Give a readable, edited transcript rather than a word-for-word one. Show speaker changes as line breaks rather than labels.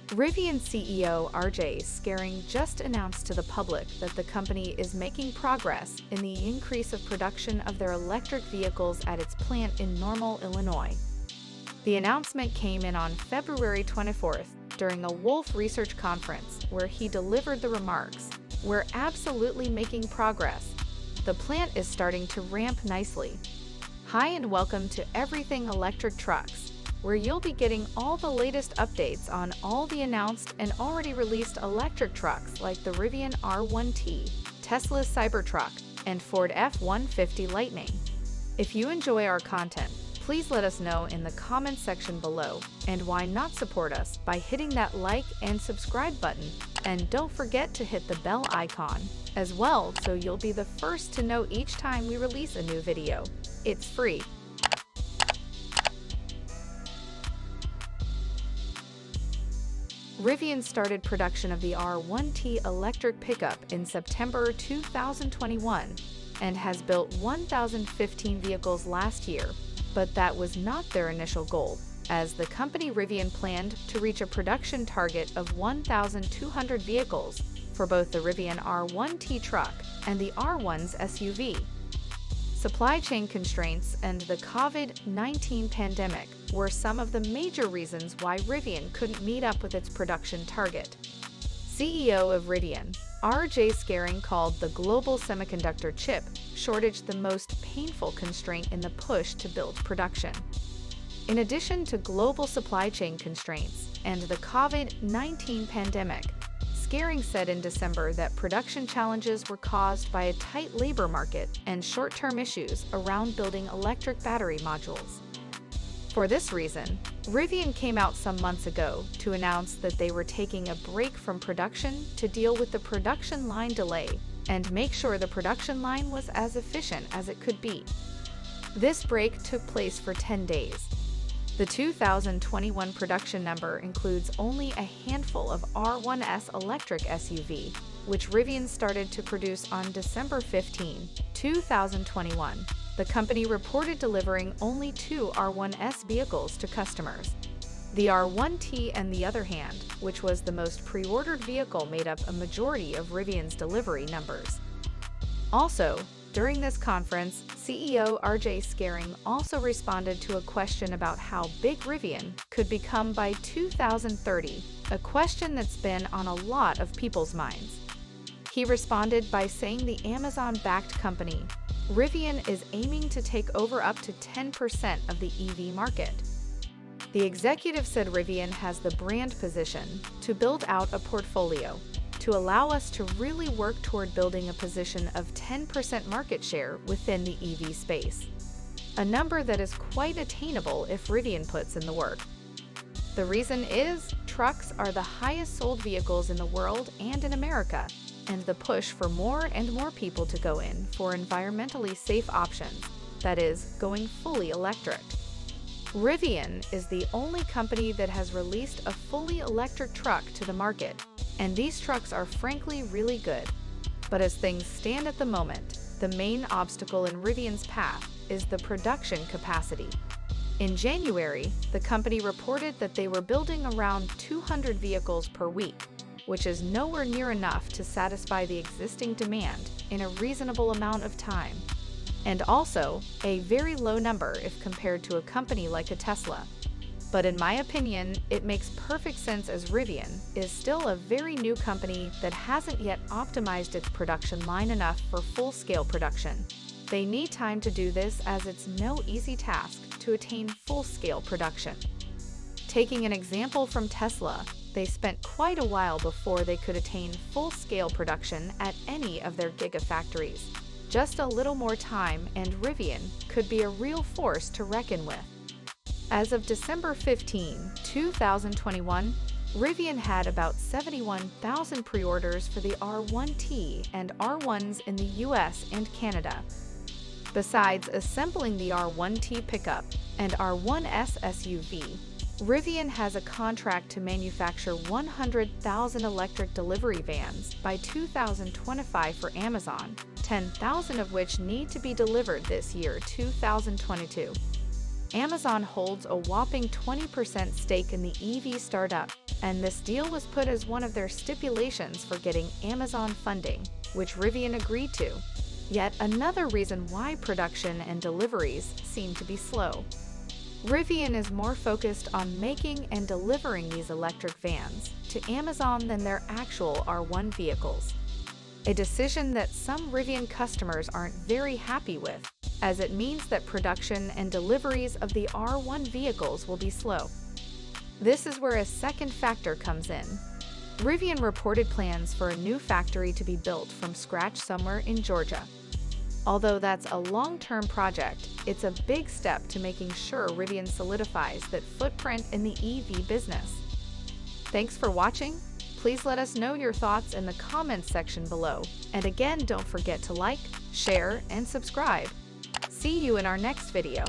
Rivian CEO RJ Scaringe just announced to the public that the company is making progress in the increase of production of their electric vehicles at its plant in Normal, Illinois. The announcement came in on February 24th during a Wolfe Research conference where he delivered the remarks, "We're absolutely making progress. The plant is starting to ramp nicely." Hi and welcome to Everything Electric Trucks, where you'll be getting all the latest updates on all the announced and already released electric trucks like the Rivian R1T, Tesla's Cybertruck, and Ford F-150 Lightning. If you enjoy our content, please let us know in the comments section below, and why not support us by hitting that like and subscribe button, and don't forget to hit the bell icon as well so you'll be the first to know each time we release a new video. It's free. Rivian started production of the R1T electric pickup in September 2021 and has built 1,015 vehicles last year, but that was not their initial goal, as the company Rivian planned to reach a production target of 1,200 vehicles for both the Rivian R1T truck and the R1's SUV. Supply chain constraints and the COVID-19 pandemic were some of the major reasons why Rivian couldn't meet up with its production target. CEO of Rivian, RJ Scaringe, called the global semiconductor chip shortage the most painful constraint in the push to build production. In addition to global supply chain constraints and the COVID-19 pandemic, Scaringe said in December that production challenges were caused by a tight labor market and short-term issues around building electric battery modules. For this reason, Rivian came out some months ago to announce that they were taking a break from production to deal with the production line delay and make sure the production line was as efficient as it could be. This break took place for 10 days. The 2021 production number includes only a handful of R1S electric SUV, which Rivian started to produce on December 15, 2021. The company reported delivering only 2 R1S vehicles to customers. The R1T, on the other hand, which was the most pre-ordered vehicle, made up a majority of Rivian's delivery numbers. Also, during this conference, CEO RJ Scaringe also responded to a question about how big Rivian could become by 2030, a question that's been on a lot of people's minds. He responded by saying the Amazon-backed company, Rivian, is aiming to take over up to 10% of the EV market. The executive said Rivian has the brand position to build out a portfolio to allow us to really work toward building a position of 10% market share within the EV space, a number that is quite attainable if Rivian puts in the work. The reason is, trucks are the highest sold vehicles in the world and in America, and the push for more and more people to go in for environmentally safe options, that is, going fully electric. Rivian is the only company that has released a fully electric truck to the market, and these trucks are frankly really good. But as things stand at the moment, the main obstacle in Rivian's path is the production capacity. In January, the company reported that they were building around 200 vehicles per week, which is nowhere near enough to satisfy the existing demand in a reasonable amount of time, and also a very low number if compared to a company like a Tesla. But in my opinion, it makes perfect sense, as Rivian is still a very new company that hasn't yet optimized its production line enough for full-scale production. They need time to do this, as it's no easy task to attain full-scale production. Taking an example from Tesla, they spent quite a while before they could attain full-scale production at any of their gigafactories. Just a little more time and Rivian could be a real force to reckon with. As of December 15, 2021, Rivian had about 71,000 pre-orders for the R1T and R1s in the US and Canada. Besides assembling the R1T pickup and R1S SUV, Rivian has a contract to manufacture 100,000 electric delivery vans by 2025 for Amazon, 10,000 of which need to be delivered this year, 2022. Amazon holds a whopping 20% stake in the EV startup, and this deal was put as one of their stipulations for getting Amazon funding, which Rivian agreed to. Yet another reason why production and deliveries seem to be slow. Rivian is more focused on making and delivering these electric vans to Amazon than their actual R1 vehicles. A decision that some Rivian customers aren't very happy with, as it means that production and deliveries of the R1 vehicles will be slow. This is where a second factor comes in. Rivian reported plans for a new factory to be built from scratch somewhere in Georgia. Although that's a long-term project, it's a big step to making sure Rivian solidifies that footprint in the EV business. Thanks for watching. Please let us know your thoughts in the comments section below. And again, don't forget to like, share, and subscribe. See you in our next video.